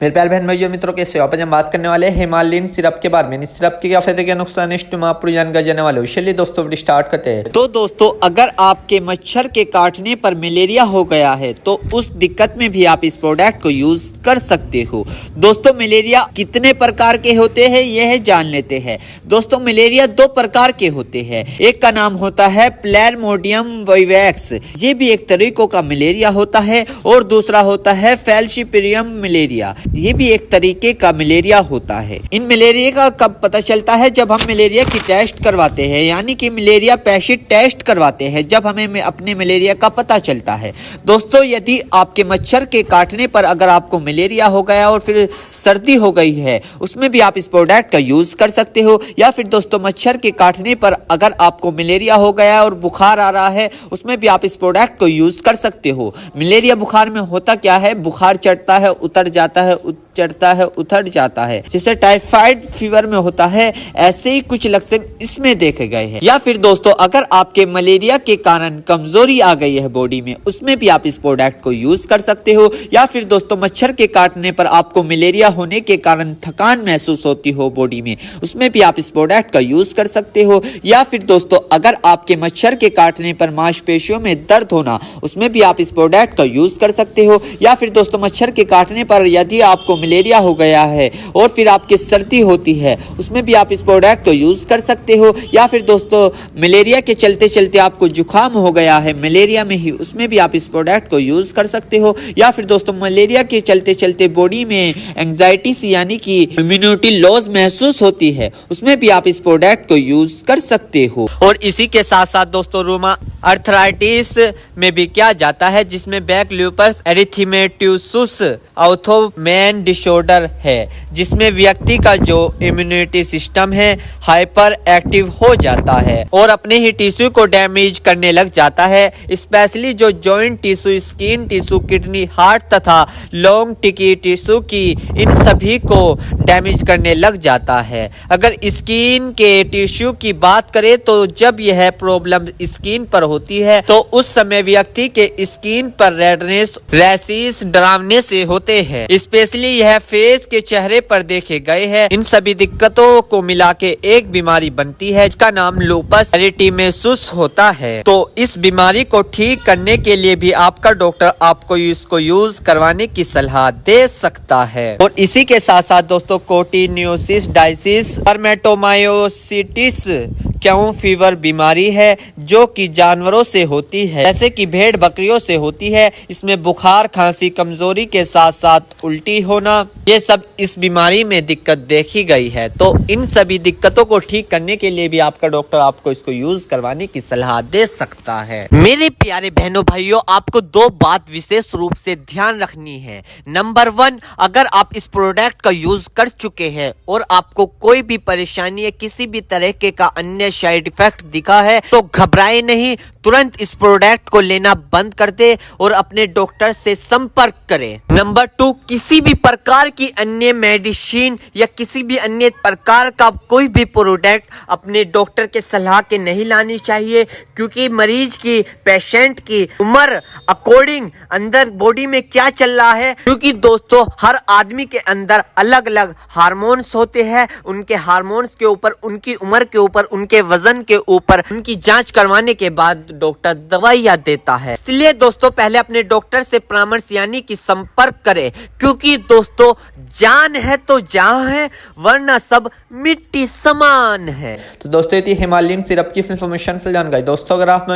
मेरे प्यारे बहन भाइयों मित्रों, कैसे हो आप? आज हम बात करने वाले हैं हिमालयन सिरप के बारे में। इस सिरप के क्या फायदे क्या नुकसान है आप पूरी जानकारी जानने वाले हो। चलिए दोस्तों वीडियो स्टार्ट करते हैं। तो दोस्तों, अगर आपके मच्छर के काटने पर मलेरिया हो गया है तो उस दिक्कत में भी आप इस प्रोडक्ट को यूज कर सकते हो। दोस्तों, मलेरिया कितने प्रकार के होते हैं यह जान लेते हैं। दोस्तों, मलेरिया दो प्रकार के होते हैं। एक का नाम होता है प्लाज्मोडियम वाइवेक्स, ये भी एक तरीकों का मलेरिया होता है, और दूसरा होता है फैलसीपिरियम मलेरिया, ये भी एक तरीके का मलेरिया होता है। इन मलेरिया का कब पता चलता है? जब हम मलेरिया की टेस्ट करवाते हैं, यानी कि मलेरिया पैसिट टेस्ट करवाते हैं, जब हमें अपने मलेरिया का पता चलता है। दोस्तों, यदि आपके मच्छर के काटने पर अगर आपको मलेरिया हो गया और फिर सर्दी हो गई है, उसमें भी आप इस प्रोडक्ट का यूज कर सकते हो। या फिर दोस्तों, मच्छर के काटने पर अगर आपको मलेरिया हो गया और बुखार आ रहा है, उसमें भी आप इस प्रोडक्ट को यूज कर सकते हो। मलेरिया बुखार में होता क्या है? बुखार चढ़ता है, उतर जाता है, चढ़ता है, उतर जाता है, जैसे टाइफाइड फीवर में होता है। ऐसे ही कुछ लक्षण इसमें देखे गए हैं। या फिर दोस्तों, अगर आपके मलेरिया के कारण कमजोरी आ गई है बॉडी में, उसमें भी आप इस प्रोडक्ट को यूज कर सकते हो। या फिर दोस्तों, मच्छर के काटने पर आपको मलेरिया होने के कारण थकान महसूस होती हो बॉडी में, उसमें भी आप इस प्रोडक्ट का यूज कर सकते हो। या फिर दोस्तों, अगर आपके मच्छर के काटने पर मांसपेशियों में दर्द होना, उसमें भी आप इस प्रोडक्ट का यूज कर सकते हो। या फिर दोस्तों, मच्छर के काटने पर यदि आपको मलेरिया हो गया है और फिर आपकी सर्दी होती है, उसमें भी आप इस प्रोडक्ट को यूज कर सकते हो। या फिर दोस्तों, मलेरिया के चलते चलते आपको जुकाम हो गया है मलेरिया में ही, उसमें भी आप इस प्रोडक्ट को यूज कर सकते हो। या फिर दोस्तों, मलेरिया के चलते चलते बॉडी में एंजाइटी यानी कि इम्यूनिटी लॉस महसूस होती है, उसमें भी आप इस प्रोडक्ट को यूज कर सकते हो। और इसी के साथ साथ दोस्तों, रोमा अर्थराइटिस में भी क्या जाता है, जिसमें बैक लूपस एरिथेमेटोसस ऑर्थोमेन डिसऑर्डर है, जिसमें व्यक्ति का जो इम्यूनिटी सिस्टम है हाइपर एक्टिव हो जाता है और अपने ही टिश्यू को डैमेज करने लग जाता है। स्पेशली जो joint tissue, skin tissue, kidney, heart तथा लॉन्ग टिकी टिश्यू की, इन सभी को डैमेज करने लग जाता है। अगर स्किन के टिश्यू की बात करें तो जब यह प्रॉब्लम स्किन पर होती है तो उस समय व्यक्ति के स्किन पर रेडनेस, रैशेस, डरावने से होते हैं। स्पेशली यह फेस के चेहरे पर देखे गए हैं। इन सभी दिक्कतों को मिला के एक बीमारी बनती है, जिसका नाम लूपस एरिथेमेटोसस होता है। तो इस बीमारी को ठीक करने के लिए भी आपका डॉक्टर आपको इसको यूज करवाने की सलाह दे सकता है। और इसी के साथ साथ दोस्तों, कोटिन्योसिस डायसिस परमेटोमायोसिटिस क्यों फीवर बीमारी है, जो कि जानवरों से होती है, जैसे कि भेड़ बकरियों से होती है। इसमें बुखार, खांसी, कमजोरी के साथ साथ उल्टी होना, ये सब इस बीमारी में दिक्कत देखी गई है। तो इन सभी दिक्कतों को ठीक करने के लिए भी आपका डॉक्टर आपको इसको यूज करवाने की सलाह दे सकता है। मेरे प्यारे बहनों भाइयों, आपको दो बात विशेष रूप से ध्यान रखनी है। नंबर 1, अगर आप इस प्रोडक्ट का यूज कर चुके हैं और आपको कोई भी परेशानी या किसी भी तरह के का अन्य साइड इफेक्ट दिखा है तो घबराए नहीं, तुरंत इस प्रोडक्ट को लेना बंद कर दे और अपने डॉक्टर से संपर्क करें। नंबर 2, किसी भी प्रकार की अन्य मेडिसिन या किसी भी अन्य प्रकार का कोई भी प्रोडक्ट अपने डॉक्टर के सलाह के नहीं लानी चाहिए, क्योंकि मरीज की, पेशेंट की उम्र अकॉर्डिंग अंदर बॉडी में क्या चल रहा है, क्योंकि दोस्तों हर आदमी के अंदर अलग अलग हार्मोन्स होते हैं। उनके हार्मोन्स के ऊपर, उनकी उम्र के ऊपर, उनके वजन के ऊपर उनकी जांच करवाने के बाद डॉक्टर दवाइयां देता है। इसलिए दोस्तों, पहले अपने डॉक्टर से परामर्श यानी कि संपर्क करें, क्योंकि दोस्तों जान है तो जहां है, वरना सब मिट्टी समान है। तो दोस्तों, ये थी हिमालयन सिरप की इन्फॉर्मेशन से जानकारी। दोस्तों, अगर आप